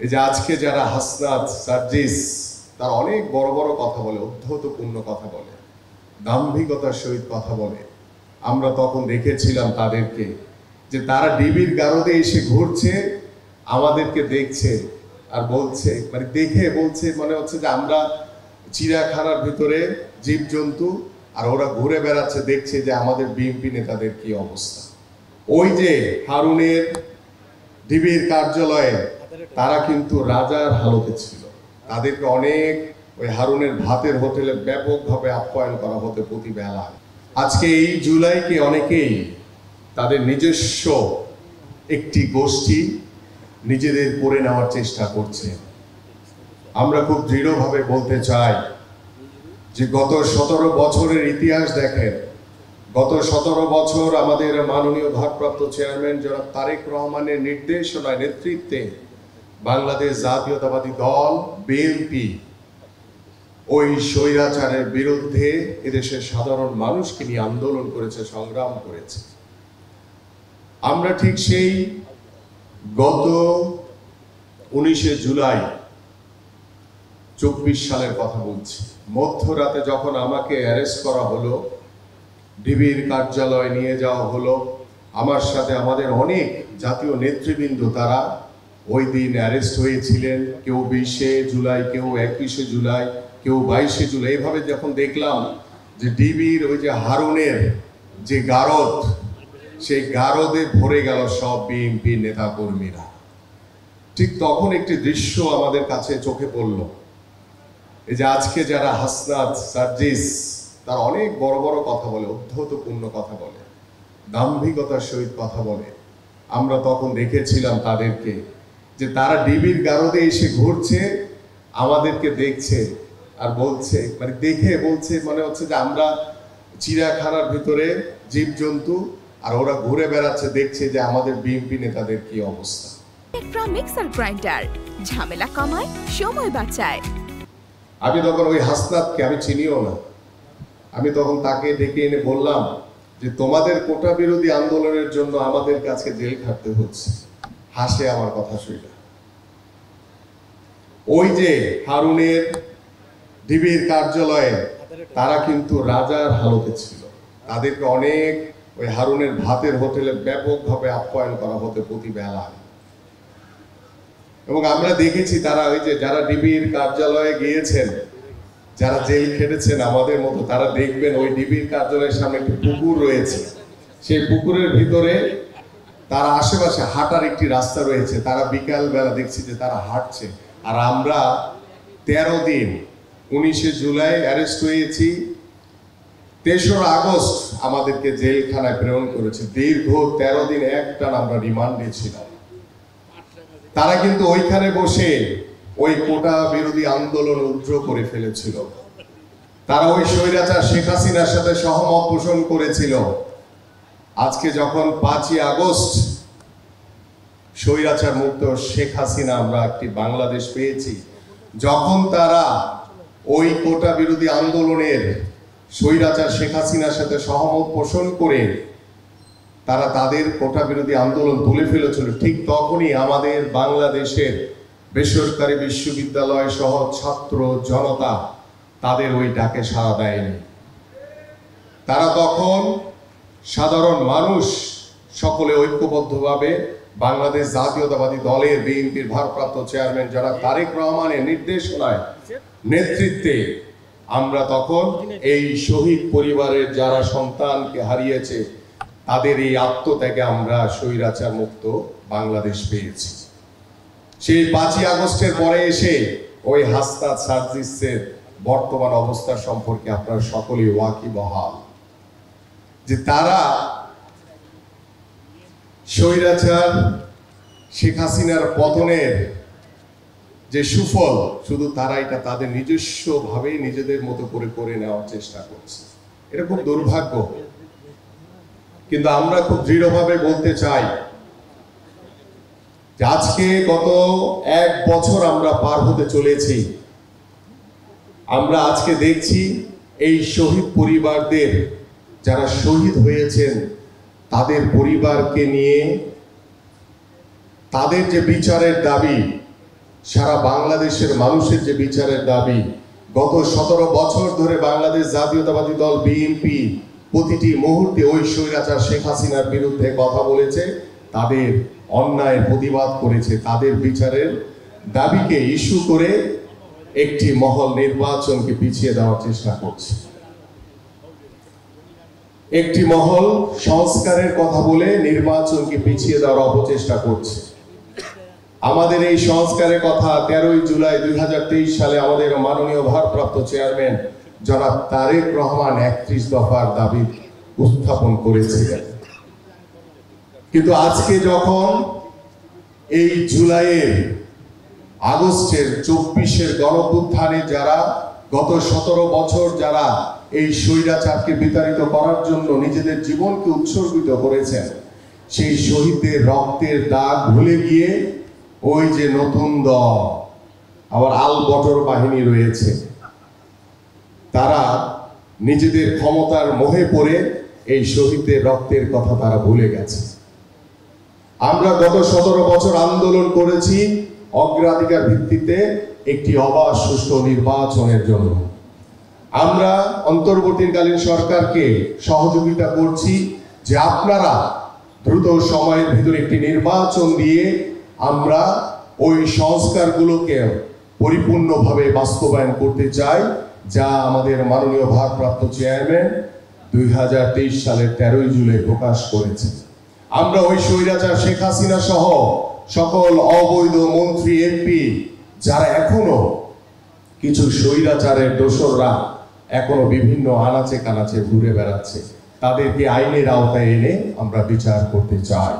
এই যে আজকে যারা হাসনাত সার্জিস তারা অনেক বড় বড় কথা বলে, অধ্যতপূর্ণ কথা বলে, দাম্ভিকতার সহিত কথা বলে। আমরা তখন দেখেছিলাম তাদেরকে যে তারা ডিবির গারদে এসে ঘুরছে, আমাদেরকে দেখছে আর বলছে, মানে দেখে বলছে মনে হচ্ছে যে আমরা চিড়িয়াখানার ভিতরে জীবজন্তু, আর ওরা ঘুরে বেড়াচ্ছে, দেখছে যে আমাদের বিএনপি নেতাদের কি অবস্থা। ওই যে হারুনের ডিবির কার্যালয়ে তারা কিন্তু রাজার হালতে ছিল, তাদেরকে অনেক ওই হারুনের ভাতের হোটেলে ব্যাপকভাবে আপ্যায়ন করা হতো প্রতি বেলা। আজকে এই জুলাইকে অনেকেই তাদের নিজস্ব একটি গোষ্ঠী নিজেদের করে নেওয়ার চেষ্টা করছে। আমরা খুব দৃঢ়ভাবে বলতে চাই যে গত 17 বছরের ইতিহাস দেখেন, গত 17 বছর আমাদের মাননীয় ভারপ্রাপ্ত চেয়ারম্যান জনাব তারেক রহমানের নির্দেশনায় নেতৃত্বে বাংলাদেশ জাতীয়তাবাদী দল বিএনপি ওই স্বৈরাচারের বিরুদ্ধে এদেশের সাধারণ মানুষকে নিয়ে আন্দোলন করেছে, সংগ্রাম করেছে। আমরা ঠিক সেই গত 19শে জুলাই 24 সালের কথা বলছি। মধ্যরাতে যখন আমাকে অ্যারেস্ট করা হলো, ডিবির কার্যালয়ে নিয়ে যাওয়া হলো, আমার সাথে আমাদের অনেক জাতীয় নেতৃবৃন্দ তারা ওই দিন অ্যারেস্ট হয়েছিলেন। কেউ 20শে জুলাই, কেউ 21শে জুলাই, কেউ 22শে জুলাই। এইভাবে যখন দেখলাম যে ডিবির ওই যে হারুনের যে গারদ, সেই গারদে ভরে গেল সব বিএনপি নেতা কর্মীরা, ঠিক তখন একটি দৃশ্য আমাদের কাছে চোখে পড়ল। এই যে আজকে যারা হাসনাত সার্জিস তারা অনেক বড় বড় কথা বলে, অধ্যতপূর্ণ কথা বলে, দাম্ভিকতার সহিত কথা বলে। আমরা তখন দেখেছিলাম তাদেরকে যে তারা ডিবির গারদে এসে ঘুরছে, আমাদেরকে দেখছে আর বলছে, মানে দেখে বলছে মনে হচ্ছে যে আমরা চিড়িয়াখানার ভিতরে জীবজন্তু, আর ওরা ঘুরে বেড়াচ্ছে, দেখছে যে আমাদের বিএনপি নেতাদের কি অবস্থা। টেকট্রা মিক্সার গ্রাইন্ডার ঝামেলা কমায়, সময় বাঁচায়। আমি তখন ওই হাসনাতকে আমি চিনিও না, আমি তখন তাকে ডেকে এনে বললাম যে তোমাদের কোটা বিরোধী আন্দোলনের জন্য আমাদের কাছে জেল খাটতে হচ্ছে। হাসে আমার কথা শুনে। ওই যে হারুনের ডিবির কার্যালয়ে তারা কিন্তু রাজার হালতে ছিল, তাদেরকে অনেক ওই হারুনের ভাতের হোটেলে ব্যাপকভাবে আপ্যায়ন করা হতো প্রতি বেলা। এবং আমরা দেখেছি তারা ওই যে যারা ডিবির কার্যালয়ে গিয়েছেন, যারা জেল খেটেছেন আমাদের মতো, তারা দেখবেন ওই ডিবির কার্যালয়ের সামনে একটি পুকুর রয়েছে, সেই পুকুরের ভিতরে তারা আশেপাশে হাঁটার একটি রাস্তা রয়েছে, তারা বিকাল বেলা দেখছি যে তারা হাঁটছে। আর আমরা 13 দিন 19শে জুলাই অ্যারেস্ট হয়েছি, 3রা আগস্ট আমাদেরকে জেলখানায় প্রেরণ করেছে। দীর্ঘ 13 দিন একটানা আমরা রিমান্ডে ছিলাম। তারা কিন্তু ওইখানে বসে ওই কোটা বিরোধী আন্দোলন উগ্র করে ফেলেছিল। তারা ওই স্বৈরাচার শেখ হাসিনার সাথে সহমত পোষণ করেছিল। আজকে যখন 5ই আগস্ট স্বৈরাচার মুক্ত শেখ হাসিনা আমরা একটি বাংলাদেশ পেয়েছি, যখন তারা ওই কোটা বিরোধী আন্দোলনের স্বৈরাচার শেখ হাসিনার সাথে সহমত পোষণ করে তারা তাদের কোটা বিরোধী আন্দোলন তুলে ফেলেছিল, ঠিক তখনই আমাদের বাংলাদেশের বেসরকারি বিশ্ববিদ্যালয় সহ ছাত্র জনতা তাদের ওই ডাকে সাড়া দেয়নি। তারা তখন সাধারণ মানুষ সকলে ঐক্যবদ্ধভাবে বাংলাদেশ জাতীয়তাবাদী দলের বিএনপির ভারপ্রাপ্ত চেয়ারম্যান যারা তারেক রহমানের নির্দেশনায় নেতৃত্বে আমরা তখন এই শহীদ পরিবারের যারা সন্তানকে হারিয়েছে তাদের এই আত্মত্যাগে আমরা স্বৈরাচার মুক্ত বাংলাদেশ পেয়েছি। সেই 5ই আগস্টের পরে এসে ওই হাসনাত সার্জিসের বর্তমান অবস্থা সম্পর্কে আপনারা সকলেই ওয়াকিবহাল যে তারা স্বৈরাচার শেখ হাসিনার পতনের যে সুফল, শুধু তারা এটা তাদের নিজস্ব ভাবে নিজেদের মতো করে নেওয়ার চেষ্টা করছে। এটা খুব দুর্ভাগ্য। কিন্তু আমরা খুব দৃঢ়ভাবে বলতে চাই যে আজকে গত 1 বছর আমরা পার হতে চলেছি। আমরা আজকে দেখছি এই শহীদ পরিবারদের যারা শহীদ হয়েছেন তাদের পরিবারকে নিয়ে তাদের যে বিচারের দাবি, সারা বাংলাদেশের মানুষের যে বিচারের দাবি, গত 17 বছর ধরে বাংলাদেশ জাতীয়তাবাদী দল বিএনপি প্রতিটি মুহূর্তে ওই স্বৈরাচার শেখ হাসিনার বিরুদ্ধে কথা বলেছে, তাদের অন্যায়ের প্রতিবাদ করেছে, তাদের বিচারের দাবিকে ইস্যু করে একটি মহল নির্বাচনকে পিছিয়ে দেওয়ার চেষ্টা করছে। একটি মহল সংস্কারের কথা বলে নির্বাচনকে পিছিয়ে দেওয়ার অপচেষ্টা করছে। আমাদের এই সংস্কারের কথা 13 জুলাই 2023 সালে আমাদের মাননীয় ভারপ্রাপ্ত চেয়ারম্যান জনাব তারেক রহমান 31 দফার দাবি উত্থাপন করেছিলেন। কিন্তু আজকে যখন এই জুলাইয়ের আগস্টের 24-এর গণঅভ্যুত্থানে যারা গত 17 বছর যারা এই স্বৈরাচারকে বিতাড়িত করার জন্য নিজেদের জীবনকে উৎসর্গিত করেছেন, সেই শহীদদের রক্তের দাগ ভুলে গিয়ে ওই যে নতুন দল আবার আলবটর বাহিনী রয়েছে, তারা নিজেদের ক্ষমতার মোহে পড়ে এই শহীদদের রক্তের কথা তারা ভুলে গেছে। আমরা গত 17 বছর আন্দোলন করেছি অগ্রাধিকার ভিত্তিতে একটি অবাধ সুষ্ঠু নির্বাচনের জন্য। আমরা অন্তর্বর্তীকালীন সরকারকে সহযোগিতা করছি যে আপনারা দ্রুত সময়ের ভিতরে একটি নির্বাচন দিয়ে আমরা ওই সংস্কারগুলোকে পরিপূর্ণভাবে বাস্তবায়ন করতে চাই, যা আমাদের মাননীয় ভারপ্রাপ্ত চেয়ারম্যান 2023 সালের 13 জুলাই প্রকাশ করেছে। আমরা ওই স্বৈরাচার শেখ হাসিনা সহ সকল অবৈধ মন্ত্রী এমপি যারা এখনো কিছু স্বৈরাচারের দোসররা এখনো বিভিন্ন আনাচে কানাচে ঘুরে বেড়াচ্ছে, তাদেরকে আইনের আওতায় এনে আমরা বিচার করতে চাই।